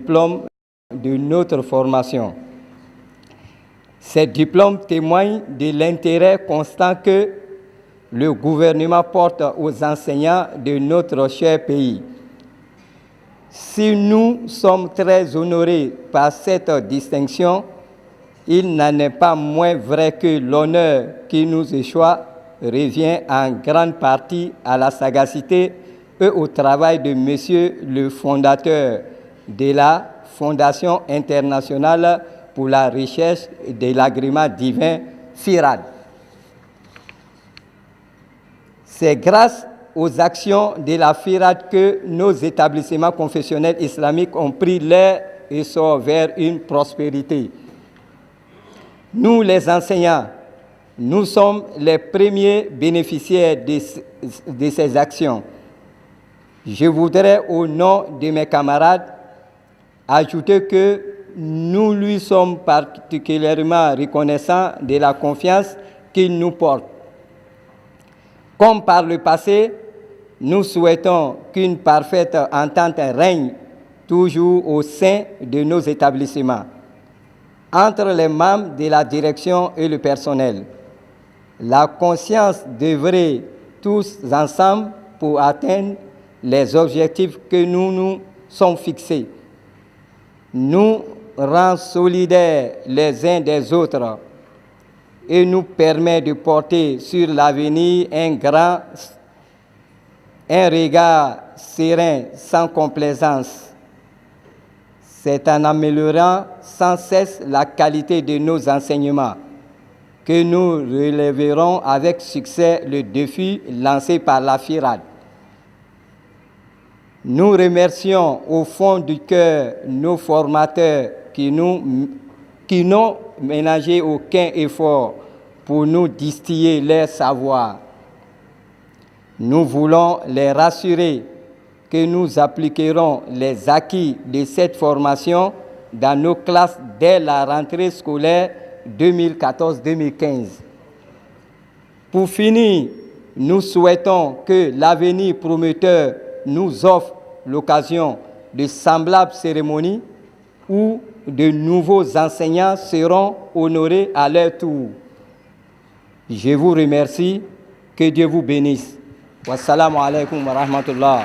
diplôme de notre formation. Ces diplômes témoignent de l'intérêt constant que le gouvernement porte aux enseignants de notre cher pays. Si nous sommes très honorés par cette distinction, il n'en est pas moins vrai que l'honneur qui nous échoit revient en grande partie à la sagacité et au travail de Monsieur le fondateur de la Fondation internationale pour la recherche de l'agrément divin, FIRAD. C'est grâce aux actions de la FIRAD que nos établissements confessionnels islamiques ont pris leur essor vers une prospérité. Nous, les enseignants, nous sommes les premiers bénéficiaires de ces actions. Je voudrais, au nom de mes camarades, ajouter que nous lui sommes particulièrement reconnaissants de la confiance qu'il nous porte. Comme par le passé, nous souhaitons qu'une parfaite entente règne toujours au sein de nos établissements, entre les membres de la direction et le personnel. La conscience d'œuvrer tous ensemble pour atteindre les objectifs que nous nous sommes fixés nous rend solidaires les uns des autres et nous permet de porter sur l'avenir un regard serein, sans complaisance. C'est en améliorant sans cesse la qualité de nos enseignements que nous relèverons avec succès le défi lancé par la FIRAD. Nous remercions au fond du cœur nos formateurs qui n'ont ménagé aucun effort pour nous distiller leur savoir. Nous voulons les rassurer que nous appliquerons les acquis de cette formation dans nos classes dès la rentrée scolaire 2014-2015. Pour finir, nous souhaitons que l'avenir prometteur nous offre l'occasion de semblables cérémonies où de nouveaux enseignants seront honorés à leur tour. Je vous remercie, que Dieu vous bénisse. Wassalamu alaikum wa rahmatullah.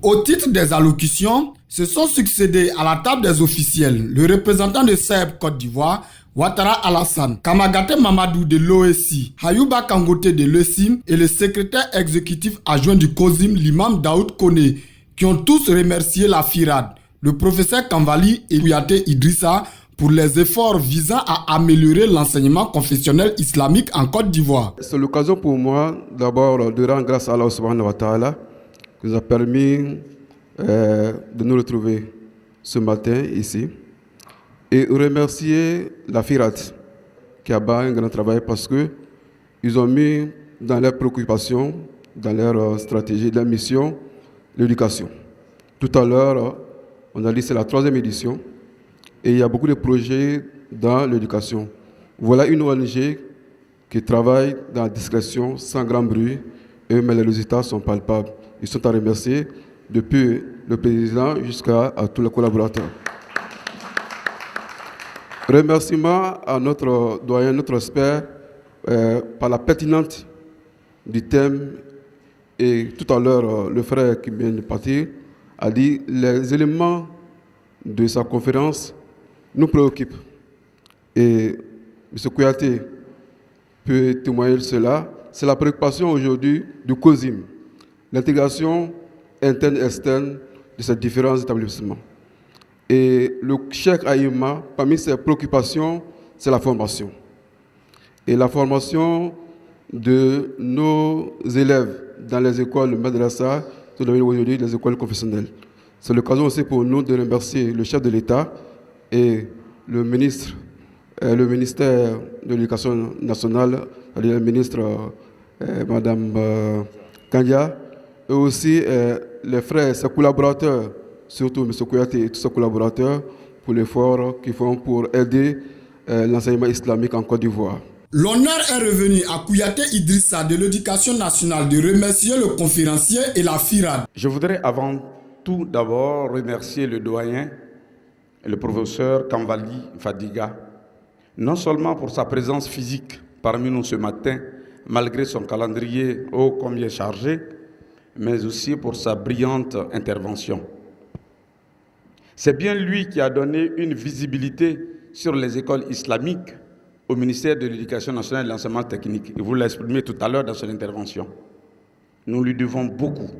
Au titre des allocutions, se sont succédés à la table des officiels le représentant de SAEB Côte d'Ivoire, Ouattara Alassane, Kamagate Mamadou de l'OSI, Hayouba Kangote de l'ESIM et le secrétaire exécutif adjoint du COSIM, l'imam Daoud Kone, qui ont tous remercié la FIRAD, le professeur Kanvali et Kouyaté Idrissa pour les efforts visant à améliorer l'enseignement confessionnel islamique en Côte d'Ivoire. C'est l'occasion pour moi d'abord de rendre grâce à Allah subhanahu wa ta'ala qui nous a permis de nous retrouver ce matin ici et remercier la FIRAD qui a battu un grand travail parce qu'ils ont mis dans leurs préoccupations, dans leur stratégie, dans leur mission, l'éducation. Tout à l'heure, on a dit que c'est la 3e édition et il y a beaucoup de projets dans l'éducation. Voilà une ONG qui travaille dans la discrétion, sans grand bruit, mais les résultats sont palpables. Ils sont à remercier depuis le président jusqu'à tous les collaborateurs. Remerciement à notre doyen, notre expert, par la pertinence du thème. Et tout à l'heure, le frère qui vient de partir a dit les éléments de sa conférence nous préoccupent. Et M. Kouyaté peut témoigner de cela. C'est la préoccupation aujourd'hui du COSIM, l'intégration interne et externe de ces différents établissements. Et le Cheikh Aïma, parmi ses préoccupations, c'est la formation. Et la formation de nos élèves dans les écoles madrasa, aujourd'hui les écoles confessionnelles. C'est l'occasion aussi pour nous de remercier le chef de l'État et le ministère de l'Éducation nationale, c'est-à-dire le ministre Madame Kandia, et aussi les frères, ses collaborateurs, surtout M. Kouyaté et tous ses collaborateurs, pour l'effort qu'ils font pour aider l'enseignement islamique en Côte d'Ivoire. L'honneur est revenu à Kouyaté Idrissa de l'Éducation nationale de remercier le conférencier et la FIRAD. Je voudrais avant tout d'abord remercier le doyen le professeur Kanvali Fadiga, non seulement pour sa présence physique parmi nous ce matin, malgré son calendrier ô combien chargé, mais aussi pour sa brillante intervention. C'est bien lui qui a donné une visibilité sur les écoles islamiques au ministère de l'Éducation nationale et de l'enseignement technique. Il vous l'a exprimé tout à l'heure dans son intervention. Nous lui devons beaucoup.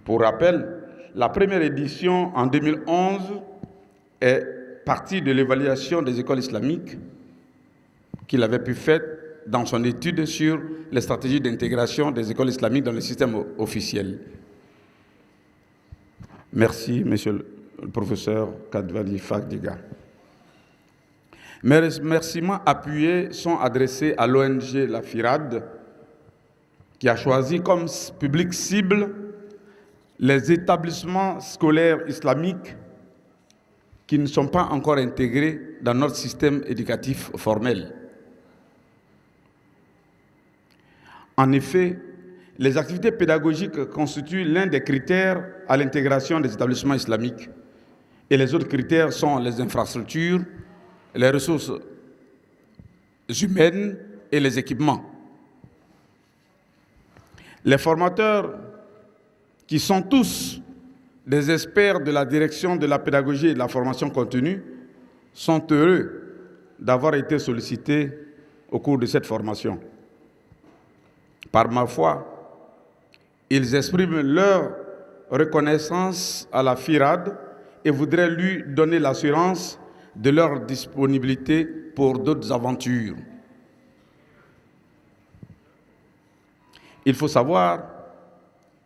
Pour rappel, la première édition en 2011 est partie de l'évaluation des écoles islamiques qu'il avait pu faire dans son étude sur les stratégies d'intégration des écoles islamiques dans le système officiel. Merci, monsieur le professeur Kadvali Fadiga. Mes remerciements appuyés sont adressés à l'ONG La FIRAD, qui a choisi comme public cible les établissements scolaires islamiques qui ne sont pas encore intégrés dans notre système éducatif formel. En effet, les activités pédagogiques constituent l'un des critères à l'intégration des établissements islamiques. Et les autres critères sont les infrastructures, les ressources humaines et les équipements. Les formateurs, qui sont tous des experts de la direction de la pédagogie et de la formation continue, sont heureux d'avoir été sollicités au cours de cette formation. Par ma foi, ils expriment leur reconnaissance à la FIRAD et voudraient lui donner l'assurance de leur disponibilité pour d'autres aventures. Il faut savoir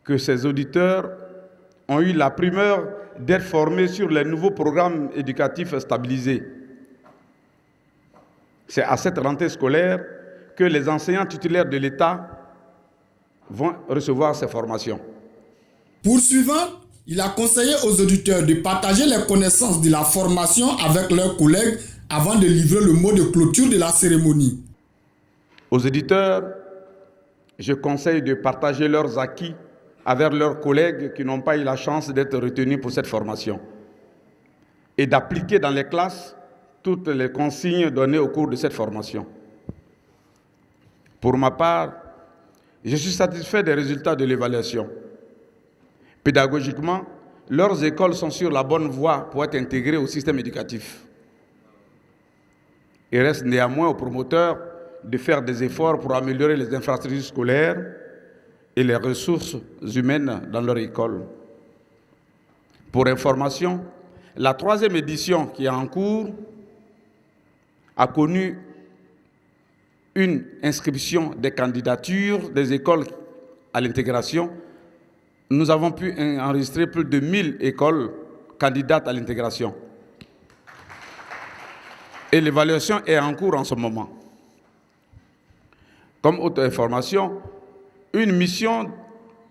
que ces auditeurs ont eu la primeur d'être formés sur les nouveaux programmes éducatifs stabilisés. C'est à cette rentrée scolaire que les enseignants titulaires de l'État vont recevoir ces formations. Poursuivant, il a conseillé aux auditeurs de partager les connaissances de la formation avec leurs collègues avant de livrer le mot de clôture de la cérémonie. Aux auditeurs, je conseille de partager leurs acquis avec leurs collègues qui n'ont pas eu la chance d'être retenus pour cette formation et d'appliquer dans les classes toutes les consignes données au cours de cette formation. Pour ma part, je suis satisfait des résultats de l'évaluation. Pédagogiquement, leurs écoles sont sur la bonne voie pour être intégrées au système éducatif. Il reste néanmoins aux promoteurs de faire des efforts pour améliorer les infrastructures scolaires et les ressources humaines dans leur école. Pour information, la 3e édition qui est en cours a connu une inscription des candidatures des écoles à l'intégration. Nous avons pu enregistrer plus de 1000 écoles candidates à l'intégration. Et l'évaluation est en cours en ce moment. Comme autre information, une mission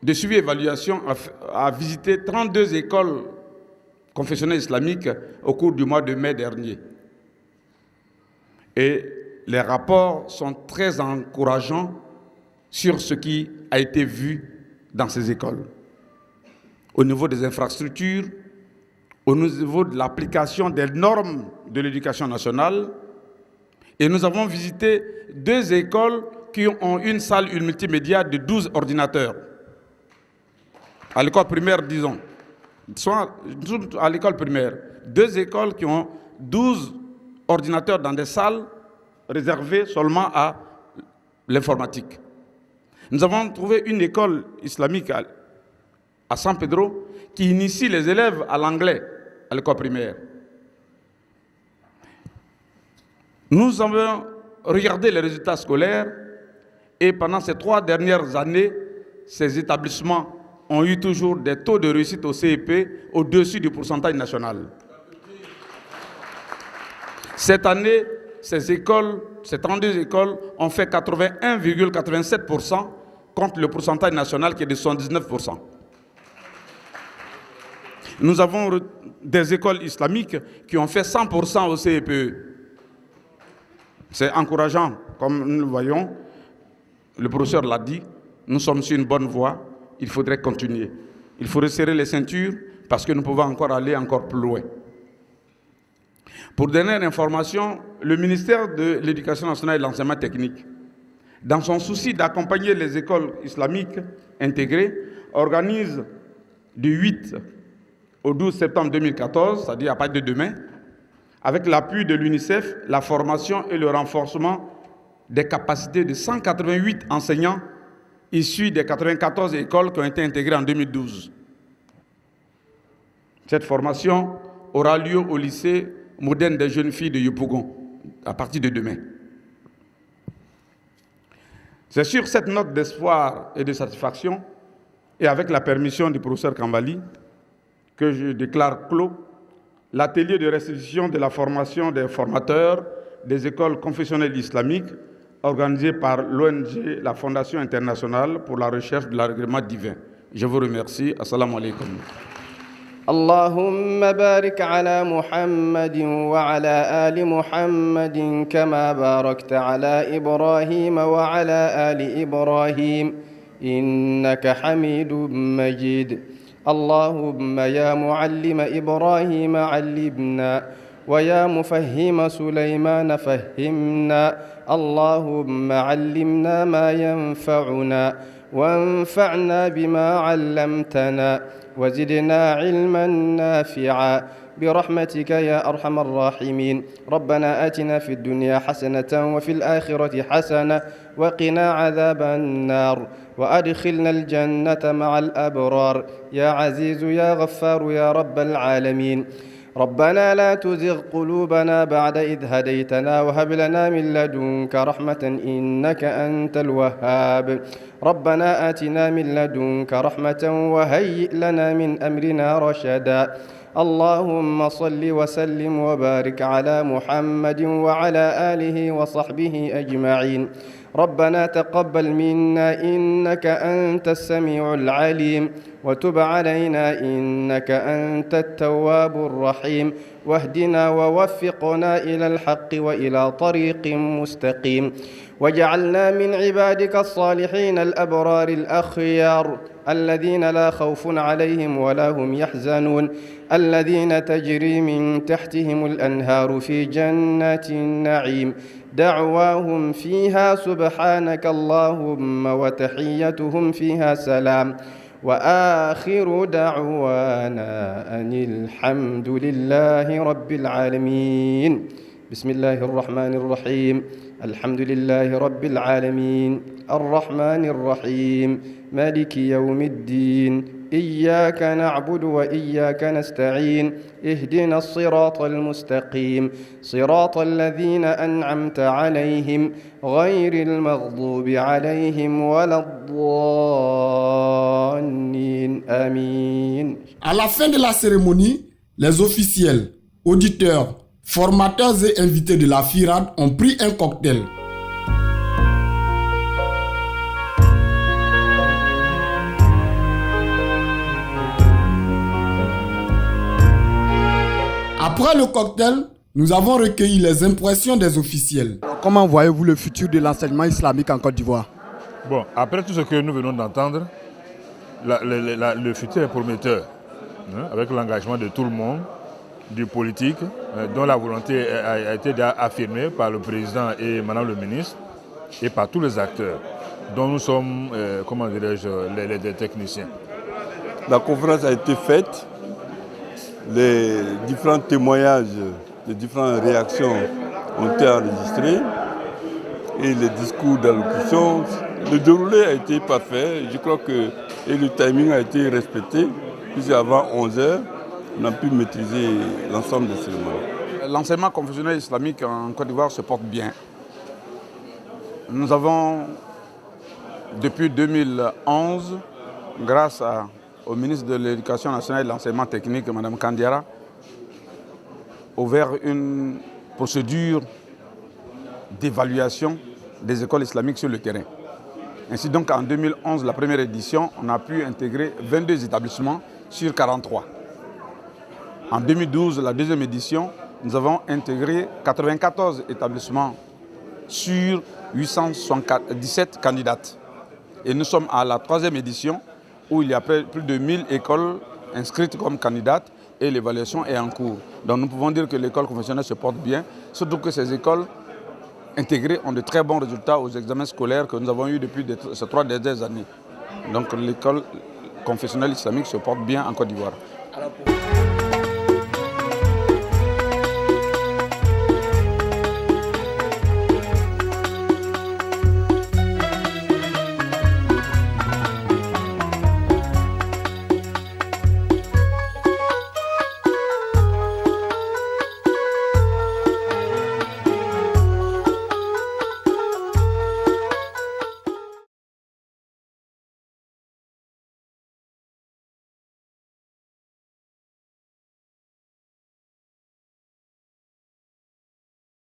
de suivi-évaluation a visité 32 écoles confessionnelles islamiques au cours du mois de mai dernier. Et les rapports sont très encourageants sur ce qui a été vu dans ces écoles. Au niveau des infrastructures, au niveau de l'application des normes de l'éducation nationale. Et nous avons visité 2 écoles qui ont une salle multimédia de 12 ordinateurs. À l'école primaire, disons. Soit à l'école primaire. 2 écoles qui ont 12 ordinateurs dans des salles réservées seulement à l'informatique. Nous avons trouvé une école islamique à San Pedro qui initie les élèves à l'anglais à l'école primaire. Nous avons regardé les résultats scolaires et pendant ces 3 dernières années, ces établissements ont eu toujours des taux de réussite au CEP au-dessus du pourcentage national. Cette année, ces 32 écoles ont fait 81,87% contre le pourcentage national qui est de 79%. Nous avons des écoles islamiques qui ont fait 100% au CEPE. C'est encourageant, comme nous le voyons. Le professeur l'a dit, nous sommes sur une bonne voie, il faudrait continuer. Il faut resserrer les ceintures parce que nous pouvons encore aller encore plus loin. Pour dernière information, le ministère de l'Éducation nationale et de l'enseignement technique, dans son souci d'accompagner les écoles islamiques intégrées, organise du 8 au 12 septembre 2014, c'est-à-dire à partir de demain, avec l'appui de l'UNICEF, la formation et le renforcement des capacités de 188 enseignants issus des 94 écoles qui ont été intégrées en 2012. Cette formation aura lieu au lycée moderne des jeunes filles de Yopougon à partir de demain. C'est sur cette note d'espoir et de satisfaction, et avec la permission du professeur Kambali, que je déclare clos l'atelier de restitution de la formation des formateurs des écoles confessionnelles islamiques organisé par l'ONG, la Fondation internationale pour la recherche de l'agrément divin. Je vous remercie. Assalamu alaikum. اللهم بارك على محمد وعلى آل محمد كما باركت على إبراهيم وعلى آل إبراهيم إنك حميد مجيد. اللهم يا معلم إبراهيم علمنا ويا مفهم سليمان فهمنا. اللهم علمنا ما ينفعنا وانفعنا بما علمتنا وزدنا علما نافعا برحمتك يا أرحم الراحمين. ربنا آتنا في الدنيا حسنة وفي الآخرة حسنة وقنا عذاب النار وأدخلنا الجنة مع الأبرار يا عزيز يا غفار يا رب العالمين. ربنا لا تزغ قلوبنا بعد إذ هديتنا وهب لنا من لدنك رحمة إنك أنت الوهاب. ربنا آتنا من لدنك رحمة وهيئ لنا من أمرنا رشدا. اللهم صل وسلم وبارك على محمد وعلى آله وصحبه أجمعين. ربنا تقبل منا إنك أنت السميع العليم وتب علينا إنك أنت التواب الرحيم واهدنا ووفقنا إلى الحق وإلى طريق مستقيم واجعلنا من عبادك الصالحين الأبرار الأخيار الذين لا خوف عليهم ولا هم يحزنون الذين تجري من تحتهم الأنهار في جنات النعيم دعواهم فيها سبحانك اللهم وتحيتهم فيها سلام وآخر دعوانا أن الحمد لله رب العالمين. بسم الله الرحمن الرحيم. الحمد لله رب العالمين الرحمن الرحيم مالك يوم الدين إياك نعبد وإياك نستعين اهدنا الصراط المستقيم صراط الذين أنعمت عليهم غير المغضوب عليهم ولا الضالين آمين. À la fin de la cérémonie, les officiels, auditeurs, formateurs et invités de la FIRAD ont pris un cocktail. Après le cocktail, nous avons recueilli les impressions des officiels. Comment voyez-vous le futur de l'enseignement islamique en Côte d'Ivoire? Bon, après tout ce que nous venons d'entendre, le futur est prometteur, avec l'engagement de tout le monde, du politique, dont la volonté a été affirmée par le président et madame le ministre, et par tous les acteurs, dont nous sommes, les techniciens. La conférence a été faite, les différents témoignages, les différentes réactions ont été enregistrés, et les discours d'allocution, le déroulé a été parfait, je crois que le timing a été respecté, puisque avant 11h, on a pu maîtriser l'ensemble des cérémonies. L'enseignement confessionnel islamique en Côte d'Ivoire se porte bien. Nous avons, depuis 2011, grâce au ministre de l'Éducation nationale et de l'enseignement technique, Mme Kandiara, ouvert une procédure d'évaluation des écoles islamiques sur le terrain. Ainsi donc, en 2011, la première édition, on a pu intégrer 22 établissements sur 43. En 2012, la deuxième édition, nous avons intégré 94 établissements sur 817 candidates. Et nous sommes à la troisième édition où il y a plus de 1000 écoles inscrites comme candidates et l'évaluation est en cours. Donc nous pouvons dire que l'école confessionnelle se porte bien, surtout que ces écoles intégrées ont de très bons résultats aux examens scolaires que nous avons eus depuis ces 3 dernières années. Donc l'école confessionnelle islamique se porte bien en Côte d'Ivoire.